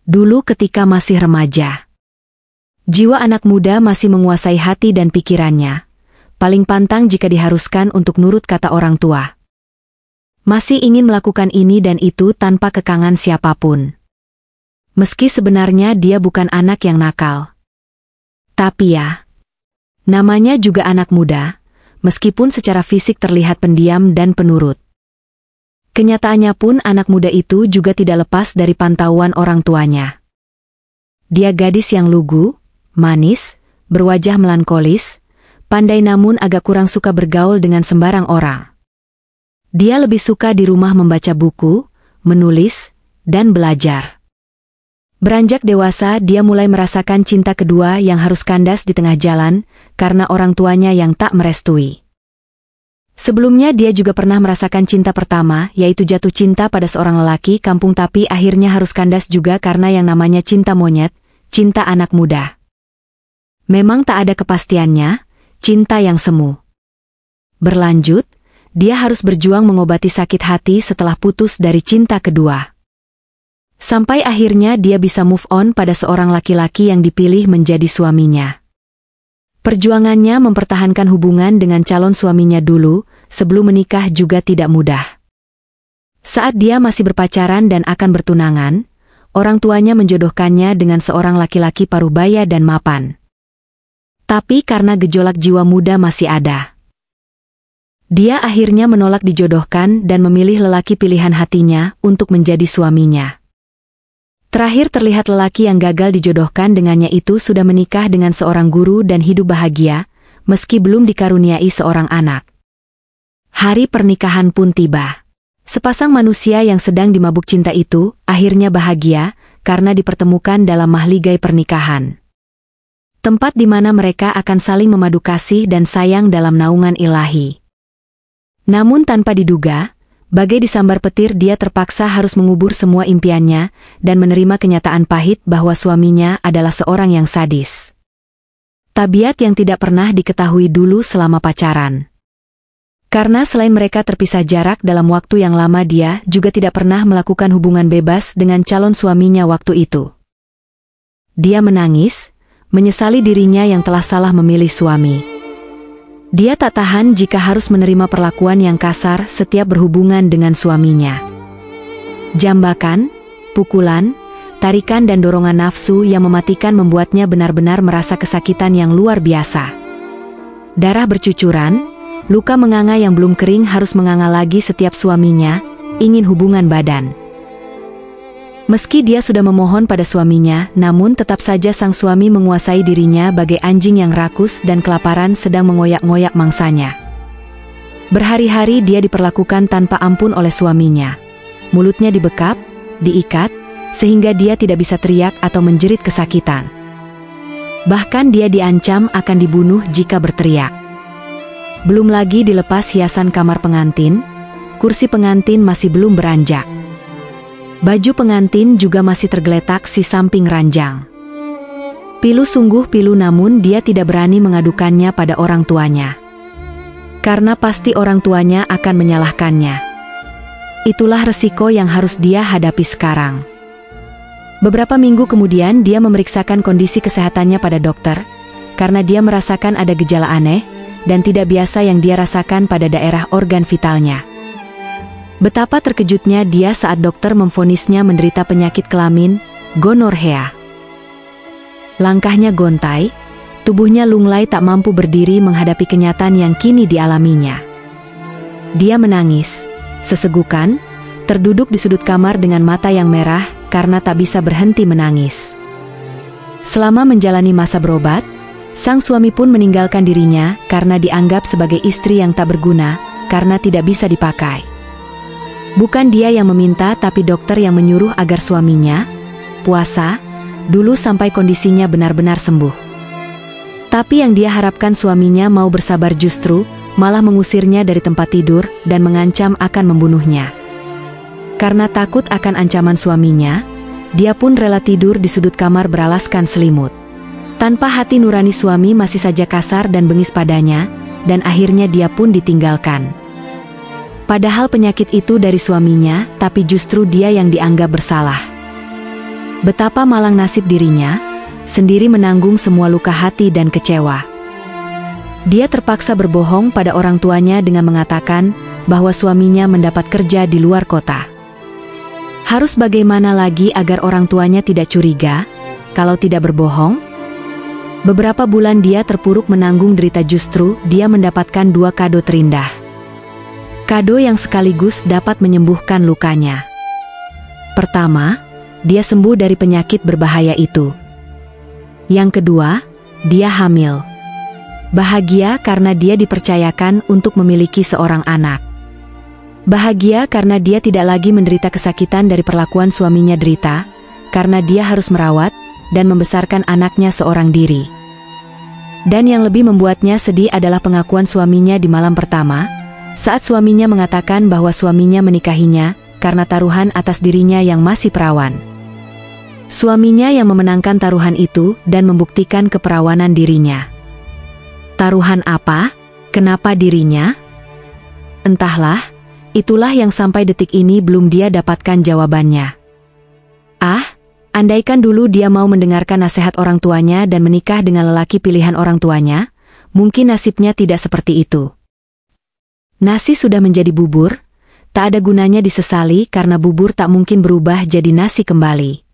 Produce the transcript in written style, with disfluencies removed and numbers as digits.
Dulu ketika masih remaja, jiwa anak muda masih menguasai hati dan pikirannya, paling pantang jika diharuskan untuk nurut kata orang tua. Masih ingin melakukan ini dan itu tanpa kekangan siapapun. Meski sebenarnya dia bukan anak yang nakal. Tapi ya, namanya juga anak muda, meskipun secara fisik terlihat pendiam dan penurut. Kenyataannya pun anak muda itu juga tidak lepas dari pantauan orang tuanya. Dia gadis yang lugu, manis, berwajah melankolis, pandai namun agak kurang suka bergaul dengan sembarang orang. Dia lebih suka di rumah membaca buku, menulis, dan belajar. Beranjak dewasa dia mulai merasakan cinta kedua yang harus kandas di tengah jalan karena orang tuanya yang tak merestui. Sebelumnya dia juga pernah merasakan cinta pertama, yaitu jatuh cinta pada seorang lelaki kampung, tapi akhirnya harus kandas juga karena yang namanya cinta monyet, cinta anak muda. Memang tak ada kepastiannya, cinta yang semu. Berlanjut, dia harus berjuang mengobati sakit hati setelah putus dari cinta kedua. Sampai akhirnya dia bisa move on pada seorang laki-laki yang dipilih menjadi suaminya. Perjuangannya mempertahankan hubungan dengan calon suaminya dulu, sebelum menikah juga tidak mudah. Saat dia masih berpacaran dan akan bertunangan, orang tuanya menjodohkannya dengan seorang laki-laki paruh-baya dan mapan. Tapi karena gejolak jiwa muda masih ada, dia akhirnya menolak dijodohkan dan memilih lelaki pilihan hatinya untuk menjadi suaminya. Terakhir terlihat lelaki yang gagal dijodohkan dengannya itu sudah menikah dengan seorang guru dan hidup bahagia, meski belum dikaruniai seorang anak. Hari pernikahan pun tiba. Sepasang manusia yang sedang dimabuk cinta itu akhirnya bahagia karena dipertemukan dalam mahligai pernikahan. Tempat di mana mereka akan saling memadu kasih dan sayang dalam naungan ilahi. Namun tanpa diduga, bagai disambar petir dia terpaksa harus mengubur semua impiannya dan menerima kenyataan pahit bahwa suaminya adalah seorang yang sadis. Tabiat yang tidak pernah diketahui dulu selama pacaran. Karena selain mereka terpisah jarak dalam waktu yang lama, dia juga tidak pernah melakukan hubungan bebas dengan calon suaminya waktu itu. Dia menangis, menyesali dirinya yang telah salah memilih suami. Dia tak tahan jika harus menerima perlakuan yang kasar setiap berhubungan dengan suaminya. Jambakan, pukulan, tarikan dan dorongan nafsu yang mematikan membuatnya benar-benar merasa kesakitan yang luar biasa. Darah bercucuran, luka menganga yang belum kering harus menganga lagi setiap suaminya ingin hubungan badan. Meski dia sudah memohon pada suaminya, namun tetap saja sang suami menguasai dirinya bagai anjing yang rakus dan kelaparan sedang mengoyak-ngoyak mangsanya. Berhari-hari dia diperlakukan tanpa ampun oleh suaminya. Mulutnya dibekap, diikat, sehingga dia tidak bisa teriak atau menjerit kesakitan. Bahkan dia diancam akan dibunuh jika berteriak. Belum lagi dilepas hiasan kamar pengantin, kursi pengantin masih belum beranjak. Baju pengantin juga masih tergeletak si samping ranjang. Pilu sungguh pilu, namun dia tidak berani mengadukannya pada orang tuanya. Karena pasti orang tuanya akan menyalahkannya. Itulah resiko yang harus dia hadapi sekarang. Beberapa minggu kemudian dia memeriksakan kondisi kesehatannya pada dokter, karena dia merasakan ada gejala aneh dan tidak biasa yang dia rasakan pada daerah organ vitalnya. Betapa terkejutnya dia saat dokter memvonisnya menderita penyakit kelamin, gonorrea. Langkahnya gontai, tubuhnya lunglai tak mampu berdiri menghadapi kenyataan yang kini dialaminya. Dia menangis, sesegukan, terduduk di sudut kamar dengan mata yang merah karena tak bisa berhenti menangis. Selama menjalani masa berobat, sang suami pun meninggalkan dirinya karena dianggap sebagai istri yang tak berguna karena tidak bisa dipakai. Bukan dia yang meminta, tapi dokter yang menyuruh agar suaminya puasa dulu sampai kondisinya benar-benar sembuh. Tapi yang dia harapkan suaminya mau bersabar justru malah mengusirnya dari tempat tidur dan mengancam akan membunuhnya. Karena takut akan ancaman suaminya, dia pun rela tidur di sudut kamar beralaskan selimut. Tanpa hati nurani suami masih saja kasar dan bengis padanya, dan akhirnya dia pun ditinggalkan. Padahal penyakit itu dari suaminya, tapi justru dia yang dianggap bersalah. Betapa malang nasib dirinya, sendiri menanggung semua luka hati dan kecewa. Dia terpaksa berbohong pada orang tuanya dengan mengatakan bahwa suaminya mendapat kerja di luar kota. Harus bagaimana lagi agar orang tuanya tidak curiga, kalau tidak berbohong? Beberapa bulan dia terpuruk menanggung derita, justru dia mendapatkan 2 kado terindah. Kado yang sekaligus dapat menyembuhkan lukanya. Pertama, dia sembuh dari penyakit berbahaya itu. Yang kedua, dia hamil. Bahagia karena dia dipercayakan untuk memiliki seorang anak. Bahagia karena dia tidak lagi menderita kesakitan dari perlakuan suaminya derita, karena dia harus merawat dan membesarkan anaknya seorang diri. Dan yang lebih membuatnya sedih adalah pengakuan suaminya di malam pertama, saat suaminya mengatakan bahwa suaminya menikahinya karena taruhan atas dirinya yang masih perawan. Suaminya yang memenangkan taruhan itu dan membuktikan keperawanan dirinya. Taruhan apa? Kenapa dirinya? Entahlah, itulah yang sampai detik ini belum dia dapatkan jawabannya. Andaikan dulu dia mau mendengarkan nasihat orang tuanya dan menikah dengan lelaki pilihan orang tuanya, mungkin nasibnya tidak seperti itu. Nasi sudah menjadi bubur, tak ada gunanya disesali karena bubur tak mungkin berubah jadi nasi kembali.